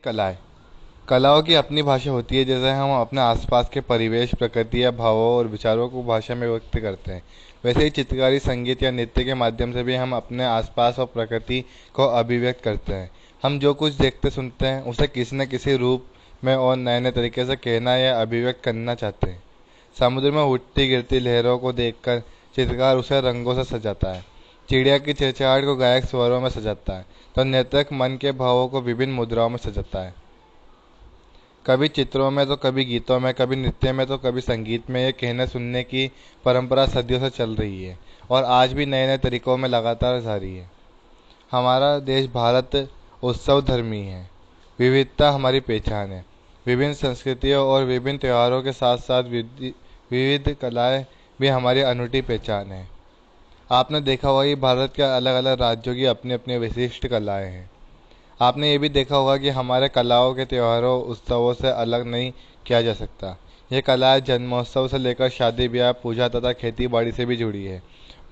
कलाएं। कलाओं की अपनी भाषा होती है। जैसे हम अपने आसपास के परिवेश, प्रकृति या भावों और विचारों को भाषा में व्यक्त करते हैं, वैसे ही चित्रकारी, संगीत या नृत्य के माध्यम से भी हम अपने आसपास और प्रकृति को अभिव्यक्त करते हैं। हम जो कुछ देखते सुनते हैं उसे किसी न किसी रूप में और नए नए तरीके से कहना या अभिव्यक्त करना चाहते हैं। समुद्र में उठती गिरती लहरों को देखकर चित्रकार उसे रंगों से सजाता है। चिड़िया की चहचहाहट को गायक स्वरों में सजाता है, तो नर्तक मन के भावों को विभिन्न मुद्राओं में सजाता है। कभी चित्रों में तो कभी गीतों में, कभी नृत्य में तो कभी संगीत में। ये कहने सुनने की परंपरा सदियों से चल रही है और आज भी नए नए तरीकों में लगातार जारी है। हमारा देश भारत उत्सव धर्मी है। विविधता हमारी पहचान है। विभिन्न संस्कृतियों और विभिन्न त्योहारों के साथ साथ विविध कलाएं भी हमारी अनूठी पहचान है। आपने देखा होगा कि भारत के अलग अलग राज्यों की अपनी अपनी विशिष्ट कलाएं हैं। आपने ये भी देखा होगा कि हमारे कलाओं के त्योहारों, उत्सवों से अलग नहीं किया जा सकता। ये कलाएं जन्मोत्सव से लेकर शादी ब्याह, पूजा तथा खेती बाड़ी से भी जुड़ी है।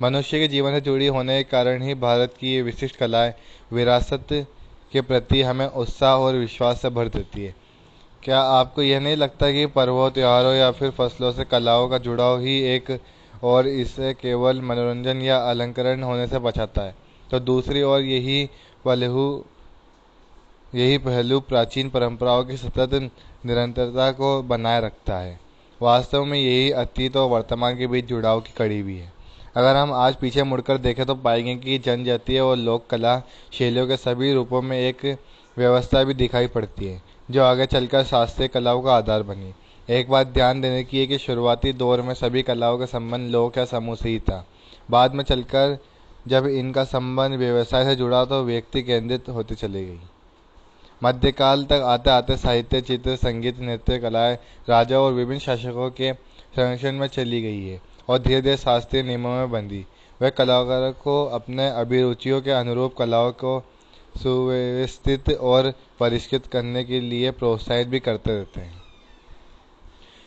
मनुष्य के जीवन से जुड़ी होने के कारण ही भारत की ये विशिष्ट कलाएं विरासत के प्रति हमें उत्साह और विश्वास से भर देती है। क्या आपको यह नहीं लगता कि पर्वों, त्योहारों या फिर फसलों से कलाओं का जुड़ाव ही एक और इसे केवल मनोरंजन या अलंकरण होने से बचाता है, तो दूसरी ओर यही पहलू प्राचीन परंपराओं की सतत निरंतरता को बनाए रखता है। वास्तव में यही अतीत और वर्तमान के बीच जुड़ाव की कड़ी भी है। अगर हम आज पीछे मुड़कर देखें तो पाएंगे कि जनजातीय और लोक कला शैलियों के सभी रूपों में एक व्यवस्था भी दिखाई पड़ती है, जो आगे चलकर शास्त्रीय कलाओं का आधार बनी। एक बात ध्यान देने की है कि शुरुआती दौर में सभी कलाओं का संबंध लोक या समूह से ही था। बाद में चलकर जब इनका संबंध व्यवसाय से जुड़ा तो व्यक्ति केंद्रित होती चली गई। मध्यकाल तक आते आते साहित्य, चित्र, संगीत, नृत्य कलाएं राजा और विभिन्न शासकों के संरक्षण में चली गई है और धीरे धीरे शास्त्रीय नियमों में बंधी। वे कलाकारों को अपने अभिरुचियों के अनुरूप कलाओं को सुव्यवस्थित और परिष्कृत करने के लिए प्रोत्साहित भी करते रहते हैं।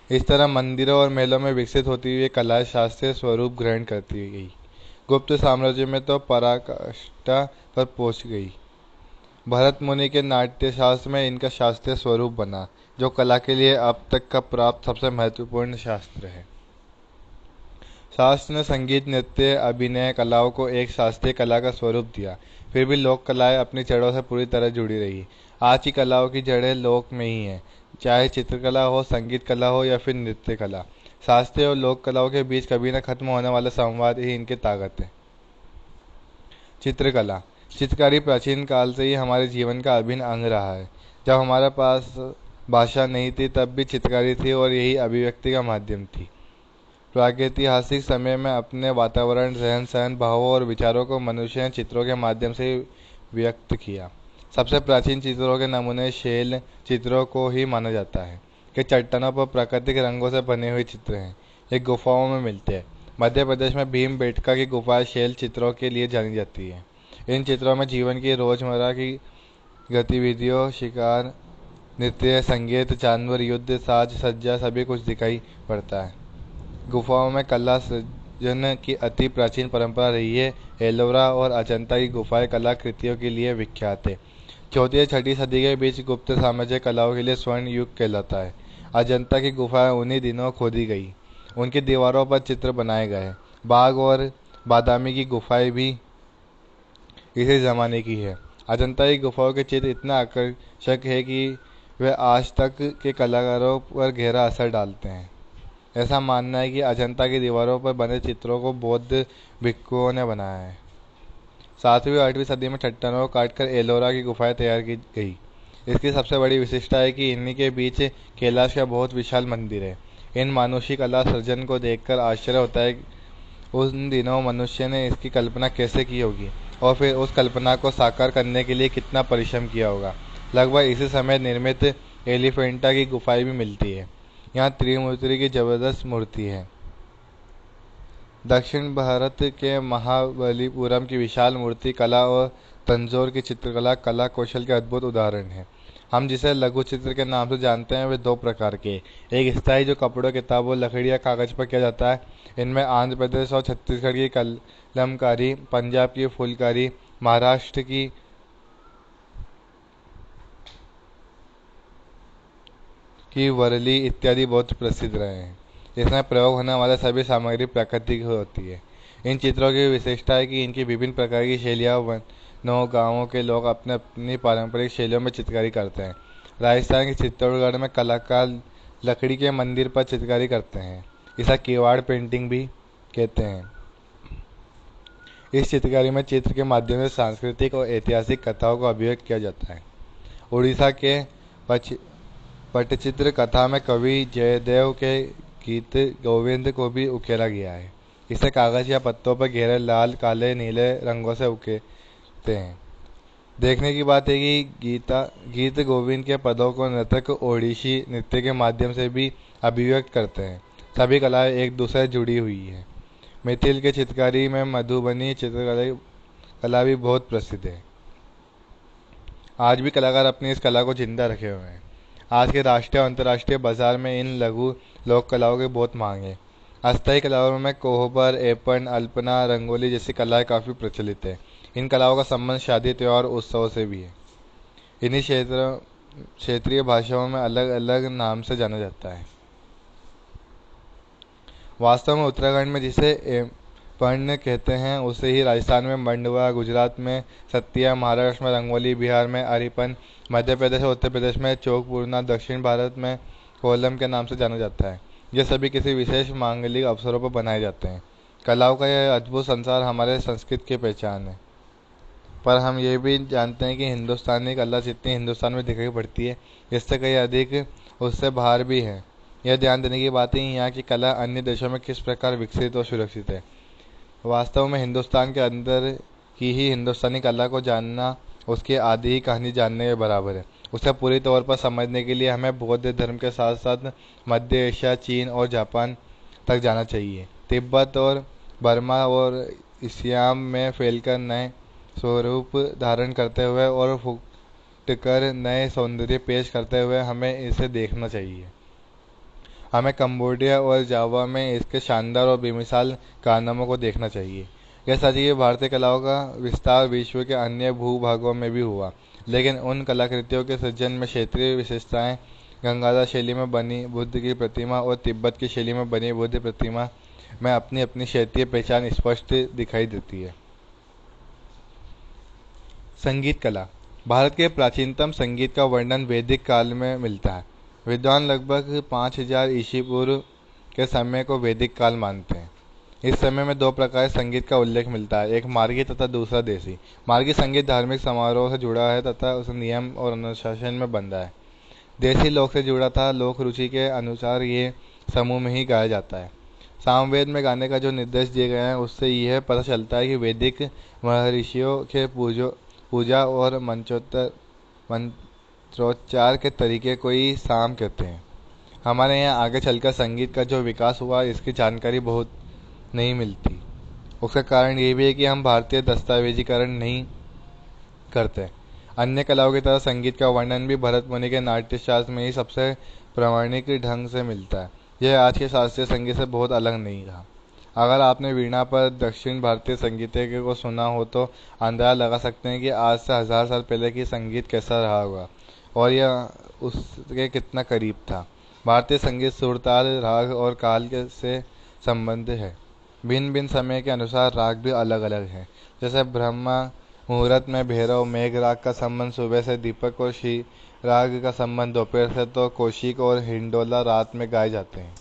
इस तरह मंदिरों और महलों में विकसित होती हुई कलाएं शास्त्रीय स्वरूप ग्रहण करती गई। गुप्त साम्राज्य में तो पराकाष्ठा पर पहुंच गई। भरत मुनि के नाट्य शास्त्र में इनका शास्त्रीय स्वरूप बना, जो कला के लिए अब तक का प्राप्त सबसे महत्वपूर्ण शास्त्र है। शास्त्र ने संगीत, नृत्य, अभिनय कलाओं को एक शास्त्रीय कला का स्वरूप दिया। फिर भी लोक कलाएं अपनी जड़ों से पूरी तरह जुड़ी रही। आज की कलाओं की जड़ें लोक में ही हैं, चाहे चित्रकला हो, संगीत कला हो या फिर नृत्य कला। शास्त्रीय और लोक कलाओं के बीच कभी न खत्म होने वाला संवाद ही इनकी ताकत है। चित्रकला, चित्रकारी प्राचीन काल से ही हमारे जीवन का अभिन्न अंग रहा है। जब हमारे पास भाषा नहीं थी तब भी चित्रकारी थी और यही अभिव्यक्ति का माध्यम थी। प्रागैतिहासिक समय में अपने वातावरण, रहन सहन, भावों और विचारों को मनुष्य ने चित्रों के माध्यम से व्यक्त किया। सबसे प्राचीन चित्रों के नमूने शैल चित्रों को ही माना जाता है, कि चट्टानों पर प्राकृतिक रंगों से बने हुए चित्र हैं। ये गुफाओं में मिलते हैं। मध्य प्रदेश में भीमबेटका की गुफाएं शैल चित्रों के लिए जानी जाती है। इन चित्रों में जीवन की रोजमर्रा की गतिविधियों, शिकार, नृत्य, संगीत, जानवर, युद्ध, साज सज्जा सभी कुछ दिखाई पड़ता है। गुफाओं में कला सृजन की अति प्राचीन परंपरा रही है। एलोरा और अजंता की गुफाएं कलाकृतियों के लिए विख्यात है। चौथी या छठी सदी के बीच गुप्त साम्राज्य कलाओं के लिए स्वर्ण युग कहलाता है। अजंता की गुफाएं उन्हीं दिनों खोदी गई। उनकी दीवारों पर चित्र बनाए गए। बाघ और बादामी की गुफाएं भी इसी जमाने की है। अजंता की गुफाओं के चित्र इतना आकर्षक है कि वे आज तक के कलाकारों पर गहरा असर डालते हैं। ऐसा मानना है कि अजंता की दीवारों पर बने चित्रों को बौद्ध भिक्षुओं ने बनाया है। 7वीं और 8वीं सदी में चट्टानों को काटकर एलोरा की गुफाएं तैयार की गई। इसकी सबसे बड़ी विशेषता है कि इन्हीं के बीच कैलाश का बहुत विशाल मंदिर है। इन मानुषी कला सृजन को देखकर आश्चर्य होता है। उन दिनों मनुष्य ने इसकी कल्पना कैसे की होगी और फिर उस कल्पना को साकार करने के लिए कितना परिश्रम किया होगा। लगभग इसी समय निर्मित एलिफेंटा की गुफाएं भी मिलती है। यहाँ त्रिमूर्ति की जबरदस्त मूर्ति है। दक्षिण भारत के महाबलीपुरम की विशाल मूर्ति कला और तंजौर की चित्रकला कला कौशल के अद्भुत उदाहरण हैं। हम जिसे लघु चित्र के नाम से जानते हैं वे दो प्रकार के, एक स्थायी जो कपड़ों, किताबों, लकड़ी या कागज पर किया जाता है। इनमें आंध्र प्रदेश और छत्तीसगढ़ की कलमकारी, पंजाब की फुलकारी, महाराष्ट्र की की वरली इत्यादि बहुत प्रसिद्ध रहे हैं। इसमें प्रयोग होने वाले सभी सामग्री प्राकृतिक होती है। इन चित्रों की विशेषता है कि इनकी विभिन्न प्रकार की शैलियाँ वनों गाँवों के लोग अपने अपनी पारंपरिक शैलियों में चित्रकारी करते हैं। राजस्थान के चित्तौड़गढ़ में कलाकार लकड़ी के मंदिर पर चित्रकारी करते हैं। इसे किवाड़ पेंटिंग भी कहते हैं। इस चित्रकारी में चित्र के माध्यम से सांस्कृतिक और ऐतिहासिक कथाओं को अभिव्यक्त किया जाता है। उड़ीसा के पटचित्र कथा में कवि जयदेव के गीत गोविंद को भी उकेरा गया है। इसे कागज या पत्तों पर गहरे लाल, काले, नीले रंगों से उकेरते हैं। देखने की बात है कि गीत गोविंद के पदों को नृतक ओडिशी नृत्य के माध्यम से भी अभिव्यक्त करते हैं। सभी कलाएं एक दूसरे से जुड़ी हुई है। मिथिल के चित्रकारी में मधुबनी चित्रकला कला भी बहुत प्रसिद्ध है। आज भी कलाकार अपनी इस कला को जिंदा रखे हुए हैं। आज के राष्ट्रीय और अंतर्राष्ट्रीय बाजार में इन लघु लोक कलाओं की बहुत मांग है। अस्थायी कलाओं में कोहबर, एपन, अल्पना, रंगोली जैसी कलाएं काफ़ी प्रचलित है। इन कलाओं का संबंध शादी, त्योहार, उत्सव से भी है। इन्हीं क्षेत्रीय भाषाओं में अलग अलग नाम से जाना जाता है। वास्तव में उत्तराखंड में जिसे एपन कहते हैं उसे ही राजस्थान में मंडवा, गुजरात में सत्तिया, महाराष्ट्र में रंगोली, बिहार में अरिपन, मध्य प्रदेश और उत्तर प्रदेश में चौकपूर्णा, दक्षिण भारत में कोलम के नाम से जाना जाता है। ये सभी किसी विशेष मांगलिक अवसरों पर बनाए जाते हैं। कलाओं का यह अद्भुत संसार हमारे संस्कृति की पहचान है। पर हम ये भी जानते हैं कि हिंदुस्तानी कला जितनी हिंदुस्तान में दिखाई पड़ती है, इससे कहीं अधिक उससे बाहर भी है। यह ध्यान देने की बात है कि यहाँ की कला अन्य देशों में किस प्रकार विकसित और सुरक्षित है। वास्तव में हिंदुस्तान के अंदर की ही हिंदुस्तानी कला को जानना उसकी आदि ही कहानी जानने के बराबर है। उसे पूरी तौर पर समझने के लिए हमें बौद्ध धर्म के साथ साथ मध्य एशिया, चीन और जापान तक जाना चाहिए। तिब्बत और बर्मा और सियाम में फैलकर नए स्वरूप धारण करते हुए और फुटकर नए सौंदर्य पेश करते हुए हमें इसे देखना चाहिए। हमें कंबोडिया और जावा में इसके शानदार और बेमिसाल कारनामों को देखना चाहिए। यह सच है कि भारतीय कलाओं का विस्तार विश्व के अन्य भूभागों में भी हुआ, लेकिन उन कलाकृतियों के सृजन में क्षेत्रीय विशेषताएं, गंगाधर शैली में बनी बुद्ध की प्रतिमा और तिब्बत की शैली में बनी बुद्ध प्रतिमा में अपनी अपनी क्षेत्रीय पहचान स्पष्ट दिखाई देती है। संगीत कला। भारत के प्राचीनतम संगीत का वर्णन वैदिक काल में मिलता है। विद्वान लगभग 5000 ईसा पूर्व के समय को वैदिक काल मानते हैं। इस समय में दो प्रकार संगीत का उल्लेख मिलता है, एक मार्गी तथा दूसरा देसी। मार्गी संगीत धार्मिक समारोह से जुड़ा है तथा उस नियम और अनुशासन में बंधा है। देसी लोक से जुड़ा था, लोक रुचि के अनुसार ये समूह में ही गाया जाता है। सामवेद में गाने का जो निर्देश दिए गए हैं उससे यह पता चलता है कि वैदिक महर्षियों के पूजा और मंत्रोच्चार के तरीके को ही साम कहते हैं। हमारे यहाँ आगे चलकर संगीत का जो विकास हुआ इसकी जानकारी बहुत नहीं मिलती। उसका कारण ये भी है कि हम भारतीय दस्तावेजीकरण नहीं करते। अन्य कलाओं की तरह संगीत का वर्णन भी भरत मुनि के नाट्यशास्त्र में ही सबसे प्रामाणिक ढंग से मिलता है। यह आज के शास्त्रीय संगीत से बहुत अलग नहीं रहा। अगर आपने वीणा पर दक्षिण भारतीय संगीतज्ञ को सुना हो तो अंदाजा लगा सकते हैं कि आज से 1000 साल पहले की संगीत कैसा रहा होगा और यह उसके कितना करीब था। भारतीय संगीत सुरताल, राग और काल से संबंधित है। भिन्न भिन्न समय के अनुसार राग भी अलग अलग हैं। जैसे ब्रह्मा मुहूर्त में भैरव मेघ राग का संबंध सुबह से, दीपक और श्री राग का संबंध दोपहर से, तो कौशिक और हिंडोला रात में गाए जाते हैं।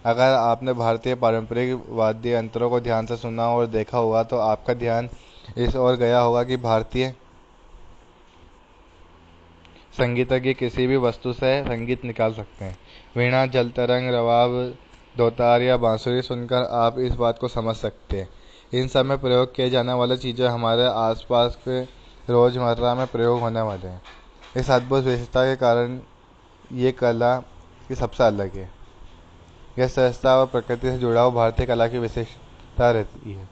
अगर आपने भारतीय पारंपरिक वाद्य यंत्रों को ध्यान से सुना और देखा होगा तो आपका ध्यान इस ओर गया होगा कि भारतीय संगीतज्ञ किसी भी वस्तु से संगीत निकाल सकते हैं। वीणा, जल तरंग, रवाब, दोतार या बांसुरी सुनकर आप इस बात को समझ सकते हैं। इन सब में प्रयोग किए जाने वाली चीज़ें हमारे आसपास के रोज़मर्रा में प्रयोग होने वाले हैं। इस अद्भुत विशेषता के कारण ये कला की सबसे अलग है। यह सहजता और प्रकृति से जुड़ाव भारतीय कला की विशेषता रहती है।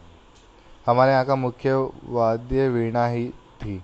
हमारे यहाँ का मुख्य वाद्य वीणा ही थी।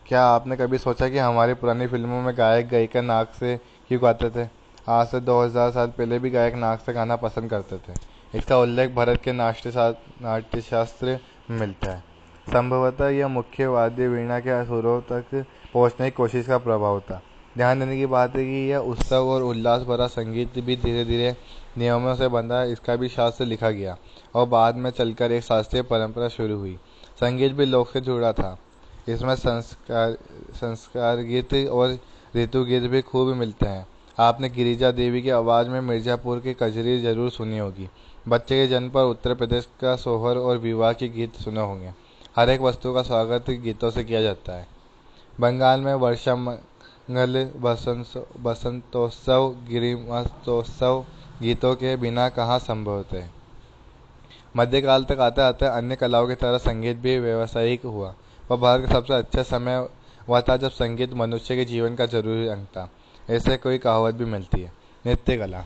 क्या आपने कभी सोचा कि हमारी पुरानी फिल्मों में गायक गायिका नाक से क्यों गाते थे? आज से 2000 साल पहले भी गायक नाक से गाना पसंद करते थे। इसका उल्लेख भरत के नाट्यशास्त्र में मिलता है। संभवतः यह मुख्य वाद्य वीणा के सुरों तक पहुँचने की कोशिश का प्रभाव था। ध्यान देने की बात है कि यह उत्सव और उल्लास भरा संगीत भी धीरे धीरे नियमों से बंधा, इसका भी शास्त्र लिखा गया और बाद में चलकर एक शास्त्रीय परंपरा शुरू हुई। संगीत भी लोक से जुड़ा था। इसमें संस्कार गीत और ऋतु गीत भी खूब मिलते हैं। आपने गिरिजा देवी की आवाज़ में मिर्ज़ापुर की कजरी जरूर सुनी होगी। बच्चे के जन्म पर उत्तर प्रदेश का सोहर और विवाह के गीत सुने होंगे। हर एक वस्तु का स्वागत गीतों से किया जाता है। बंगाल में वर्षामंगल, बसंतोत्सव, गिरिमतोत्सव गीतों के बिना कहाँ संभव थे। मध्यकाल तक आते आते अन्य कलाओं की तरह संगीत भी व्यावसायिक हुआ। वह भारत का सबसे अच्छा समय वह था जब संगीत मनुष्य के जीवन का जरूरी अंग था। ऐसे कोई कहावत भी मिलती है। नृत्य कला।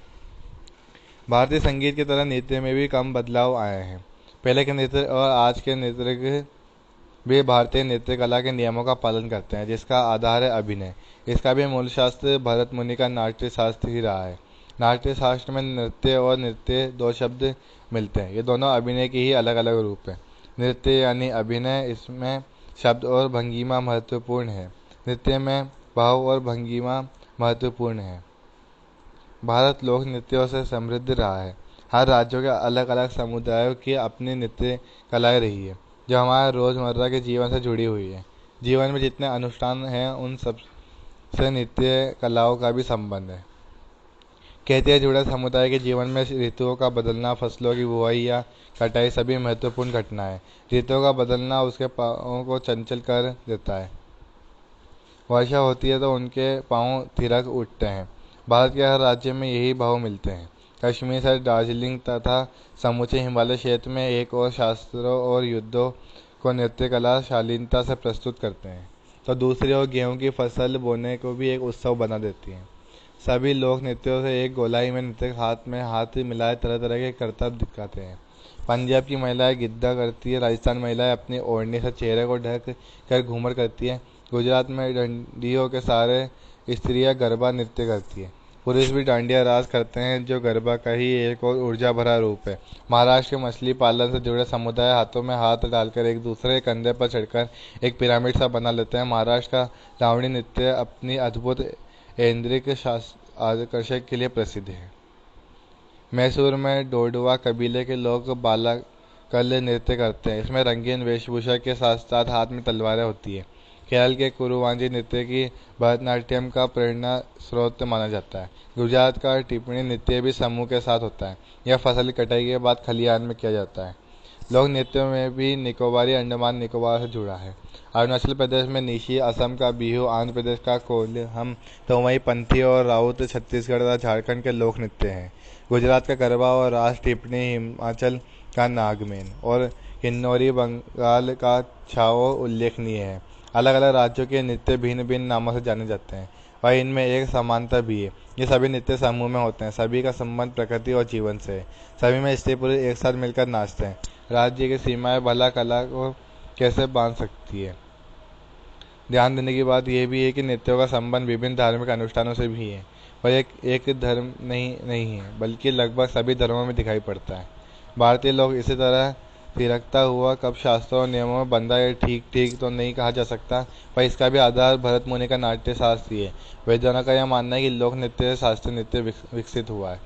भारतीय संगीत की तरह नृत्य में भी कम बदलाव आए हैं। पहले के नृत्य और आज के नृत्य भी भारतीय नृत्य कला के नियमों का पालन करते हैं, जिसका आधार है अभिनय। इसका भी मूल शास्त्र भरत मुनि का नाट्य शास्त्र ही रहा है। नाट्य शास्त्र में नृत्य और नृत्य दो शब्द मिलते हैं। ये दोनों अभिनय के ही अलग अलग रूप हैं। नृत्य यानी अभिनय, इसमें शब्द और भंगिमा महत्वपूर्ण है। नृत्य में भाव और भंगिमा महत्वपूर्ण है। भारत लोक नृत्यों से समृद्ध रहा है। हर राज्यों के अलग अलग समुदायों की अपनी नृत्य कलाएं रही है, जो हमारे रोज़मर्रा के जीवन से जुड़ी हुई है। जीवन में जितने अनुष्ठान हैं, उन सब से नृत्य कलाओं का भी संबंध है। कहते हैं जुड़े समुदाय के जीवन में ऋतुओं का बदलना, फसलों की बुआई या कटाई सभी महत्वपूर्ण घटना है। ऋतुओं का बदलना उसके पाँवों को चंचल कर देता है। वर्षा होती है तो उनके पाँव थिरक उठते हैं। भारत के हर राज्य में यही भाव मिलते हैं। कश्मीर से दार्जिलिंग तथा समूचे हिमालय क्षेत्र में एक और शास्त्रों और युद्धों को नृत्य कला शालीनता से प्रस्तुत करते हैं, तो दूसरी ओर गेहूं की फसल बोने को भी एक उत्सव बना देती हैं। सभी लोक नृत्यों से एक गोलाई में नृत्य हाथ में हाथ मिलाए तरह तरह के करतब दिखाते हैं। पंजाब की महिलाएं गिद्दा करती है, राजस्थान महिलाएं अपनी ओढ़नी से चेहरे को ढक कर घूमर करती है, गुजरात में डंडियों के सारे स्त्रियां गरबा नृत्य करती है, पुरुष भी डांडिया रास करते हैं, जो गरबा का ही एक और ऊर्जा भरा रूप है। महाराष्ट्र के मछली पालन से जुड़े समुदाय हाथों में हाथ डालकर एक दूसरे के कंधे पर चढ़कर एक पिरामिड सा बना लेते हैं। महाराष्ट्र का लावणी नृत्य अपनी अद्भुत ऐन्द्रिक आकर्षक के लिए प्रसिद्ध है। मैसूर में डोडवा कबीले के लोग बालाकल नृत्य करते हैं। इसमें रंगीन वेशभूषा के साथ साथ हाथ में तलवारें होती है। केरल के कुरुवांजी नृत्य की भरतनाट्यम का प्रेरणा स्रोत माना जाता है। गुजरात का टिप्पणी नृत्य भी समूह के साथ होता है। यह फसल कटाई के बाद खलिहान में किया जाता है। लोक नृत्यों में भी निकोबारी अंडमान निकोबार से जुड़ा है। अरुणाचल प्रदेश में निशी, असम का बिहू, आंध्र प्रदेश का कोल्हम, तो वहीं पंथी और राउत छत्तीसगढ़ तथा झारखंड के लोक नृत्य हैं। गुजरात का गरबा और रास टिप्पणी, हिमाचल का नागमेन और किन्नौरी बंगाल का छाओ उल्लेखनीय है। अलग अलग राज्यों के नृत्य भिन्न भिन्न नामों से जाने जाते हैं, वह इनमें एक समानता भी है। ये सभी नृत्य समूह में होते हैं। सभी का संबंध प्रकृति और जीवन से है। सभी में स्त्री पुरुष एक साथ मिलकर नाचते हैं। राज्य की सीमाएं भला कला को कैसे बांध सकती है। ध्यान देने की बात यह भी है कि नृत्यों का संबंध विभिन्न धार्मिक अनुष्ठानों से भी है, और एक धर्म नहीं है, बल्कि लगभग सभी धर्मों में दिखाई पड़ता है। भारतीय लोग इसी तरह थिरकता हुआ कब शास्त्रों और नियमों में बंधा है, ठीक तो नहीं कहा जा सकता, पर इसका भी आधार भरत मुनि का नाट्य शास्त्र ही है। वैद्यों का यह मानना है कि लोक नृत्य से शास्त्रीय नृत्य विकसित हुआ है।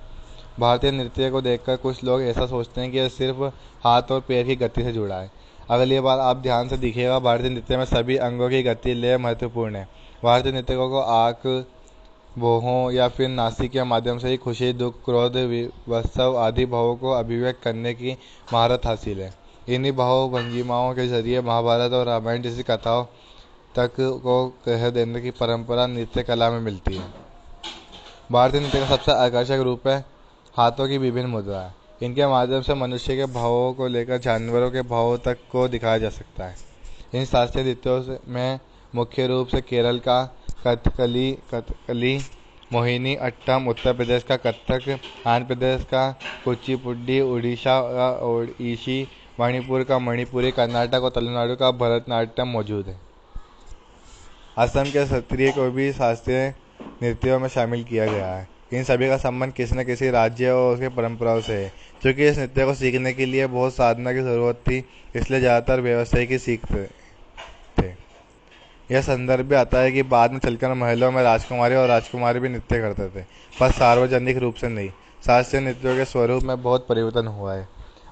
भारतीय नृत्य को देखकर कुछ लोग ऐसा सोचते हैं कि यह सिर्फ हाथ और पैर की गति से जुड़ा है। अगली बार आप ध्यान से दिखिएगा, भारतीय नृत्य में सभी अंगों की गति लय महत्वपूर्ण है। भारतीय नृत्यकों को आँख, भौहों या फिर नासिक के माध्यम से ही खुशी, दुख, क्रोध, विभत्सव आदि भावों को अभिव्यक्त करने की महारत हासिल है। इन्हीं भाव भंगिमाओं के जरिए महाभारत और रामायण जैसी कथाओं तक को कह देने की परंपरा नृत्य कला में मिलती है। भारतीय नृत्य का सबसे आकर्षक रूप है हाथों की विभिन्न मुद्राएं। इनके माध्यम से मनुष्य के भावों को लेकर जानवरों के भावों तक को दिखाया जा सकता है। इन शास्त्रीय नृत्यों में मुख्य रूप से केरल का कथकली, मोहिनी अट्टम, उत्तर प्रदेश का कथक, आंध्र प्रदेश का कुचिपुडी, उड़ीसा का ओडिसी, मणिपुर का मणिपुरी, कर्नाटक और तमिलनाडु का भरतनाट्यम मौजूद है। असम के सत्रिय को भी शास्त्रीय नृत्यों में शामिल किया गया है। इन सभी का संबंध किसी न किसी राज्य और उसकी परंपराओं से है। क्योंकि इस नृत्य को सीखने के लिए बहुत साधना की जरूरत थी, इसलिए ज़्यादातर व्यवसायी की सीखते थे। यह संदर्भ भी आता है कि बाद में चलकर महलों में राजकुमारी और राजकुमारी भी नृत्य करते थे, पर सार्वजनिक रूप से नहीं। शास्त्रीय नृत्यों के स्वरूप में बहुत परिवर्तन हुआ है।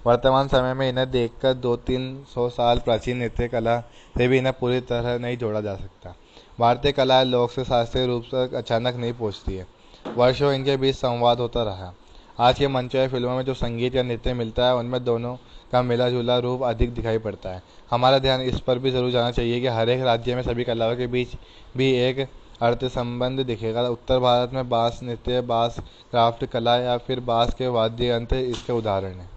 वर्तमान समय में इन्हें देखकर 200-300 साल प्राचीन नृत्य कला से भी इन्हें पूरी तरह नहीं जोड़ा जा सकता। भारतीय कलाएं लोक से शास्त्रीय रूप से अचानक नहीं पहुंचती है, वर्षों इनके बीच संवाद होता रहा। आज के मंचों या फिल्मों में जो संगीत या नृत्य मिलता है, उनमें दोनों का मिला जुला रूप अधिक दिखाई पड़ता है। हमारा ध्यान इस पर भी जरूर जाना चाहिए कि हर एक राज्य में सभी कलाओं के बीच भी एक अर्थ संबंध दिखेगा। उत्तर भारत में बांस नृत्य, बांस क्राफ्ट कला या फिर बांस के वाद्य यंत्र इसके उदाहरण हैं।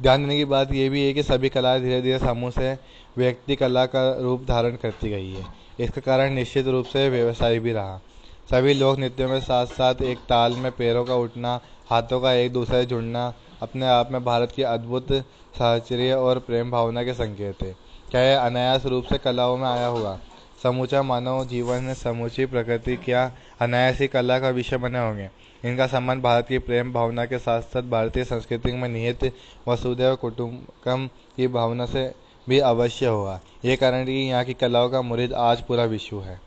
ध्यान देने की बात यह भी है कि सभी कलाएं धीरे धीरे समूह से व्यक्ति कला का रूप धारण करती गई है। इसका कारण निश्चित रूप से व्यवसाय भी रहा। सभी लोक नृत्यों में साथ साथ एक ताल में पैरों का उठना, हाथों का एक दूसरे से जुड़ना अपने आप में भारत की अद्भुत साहचर्य और प्रेम भावना के संकेत है। क्या यह अनायास रूप से कलाओं में आया होगा? समूचा मानव जीवन, समूची प्रकृति क्या अनायास ही कला का विषय बने होंगे? इनका संबंध भारत की प्रेम भावना के साथ साथ भारतीय संस्कृति में निहित वसुधैव कुटुंबकम की भावना से भी अवश्य होगा। ये कारण है कि यहाँ की कलाओं का मुरीद आज पूरा विश्व है।